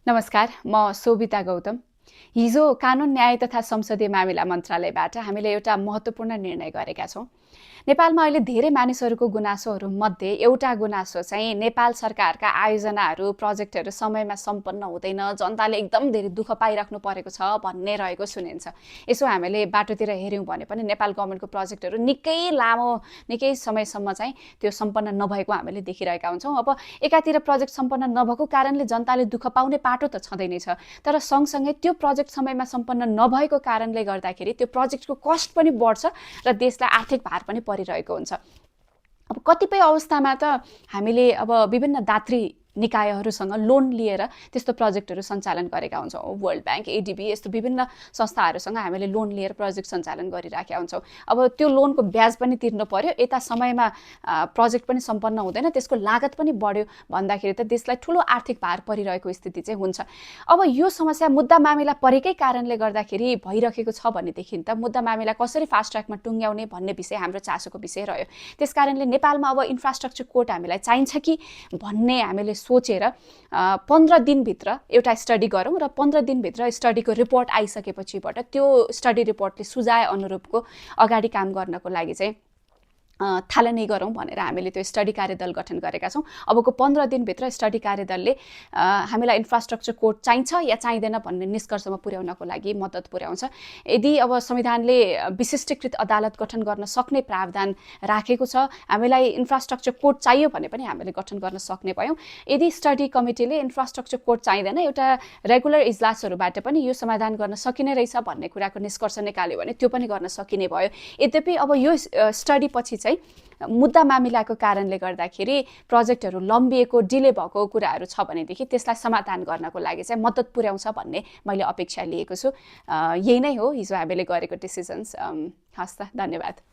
नमस्कार, म शोभिता गौतम। हिजो कानुन न्याय तथा संसदीय मामिला मन्त्रालयबाट हामीले एउटा महत्त्वपूर्ण निर्णय गरेका छौँ। नेपालमा अहिले धेरै मानिसहरूको गुनासोहरू मध्ये एउटा गुनासो चाहिँ नेपाल सरकारका आयोजनाहरू प्रोजेक्टहरू समयमा सम्पन्न हुँदैन, जनताले एकदम धेरै दुःख पाइराख्नु परेको छ भन्ने रहेको सुनिन्छ। यसो हामीले बाटोतिर हेऱ्यौँ भने पनि नेपाल गभर्मेन्टको प्रोजेक्टहरू निकै समयसम्म चाहिँ त्यो सम्पन्न नभएको हामीले देखिरहेका हुन्छौँ। अब एकातिर प्रोजेक्ट सम्पन्न नभएको कारणले जनताले दुःख पाउने पाटो त छँदै नै छ, तर सँगसँगै त्यो प्रोजेक्ट समयमा सम्पन्न नभएको कारणले गर्दाखेरि त्यो प्रोजेक्टको कस्ट पनि बढ्छ र देशलाई आर्थिक भार पनि परिरहेको हुन्छ। अब कतिपय अवस्थामा त हामीले अब विभिन्न दात्री निकायहरूसँग लोन लिएर त्यस्तो प्रोजेक्टहरू सञ्चालन गरेका हुन्छौँ। वर्ल्ड ब्याङ्क, एडिबी यस्तो विभिन्न संस्थाहरूसँग हामीले लोन लिएर प्रोजेक्ट सञ्चालन गरिराखेका हुन्छौँ। अब त्यो लोनको ब्याज पनि तिर्नु पर्यो, यता समयमा प्रोजेक्ट पनि सम्पन्न हुँदैन, त्यसको लागत पनि बढ्यो भन्दाखेरि त देशलाई ठुलो आर्थिक भार परिरहेको स्थिति चाहिँ हुन्छ। अब यो समस्या मुद्दा मामिला परेकै कारणले गर्दाखेरि भइरहेको छ भनेदेखि त मुद्दा मामिला कसरी फास्ट ट्र्याकमा टुङ्ग्याउने भन्ने विषय हाम्रो चासोको विषय रह्यो। त्यसकारणले नेपालमा अब इन्फ्रास्ट्रक्चर कोर्ट हामीलाई चाहिन्छ कि भन्ने हामीले सोचेर 15 दिनभित्र एउटा स्टडी गरौँ र 15 दिनभित्र स्टडीको रिपोर्ट आइसकेपछिबाट त्यो स्टडी रिपोर्टले सुझाए अनुरूपको अगाडि काम गर्नको लागि चाहिँ थालनी गरौँ भनेर हामीले त्यो स्टडी कार्यदल गठन गरेका छौँ। अबको 15 दिनभित्र स्टडी कार्यदलले हामीलाई इन्फ्रास्ट्रक्चर कोड चाहिन्छ या चाहिँदैन भन्ने निष्कर्षमा पुर्याउनको लागि मद्दत पुर्याउँछ। यदि अब संविधानले विशिष्टीकृत अदालत गठन गर्न सक्ने प्रावधान राखेको छ, हामीलाई इन्फ्रास्ट्रक्चर कोड चाहियो भने पनि हामीले गठन गर्न सक्ने भयौँ। यदि स्टडी कमिटीले इन्फ्रास्ट्रक्चर कोड चाहिँदैन, एउटा रेगुलर इजलासहरूबाट पनि यो समाधान गर्न सकिने रहेछ भन्ने कुराको निष्कर्ष निकाल्यो भने त्यो पनि गर्न सकिने भयो। यद्यपि अब यो स्टडी पछि चाहिँ मुद्दा मामिलाको कारणले गर्दाखेरि प्रोजेक्टहरू लम्बिएको डिले भएको कुराहरू छ भनेदेखि त्यसलाई समाधान गर्नको लागि चाहिँ मद्दत पुर्याउँछ भन्ने मैले अपेक्षा लिएको छु। यही नै हो हिजो हामीले गरेको डिसिजन्स। हस् त, धन्यवाद।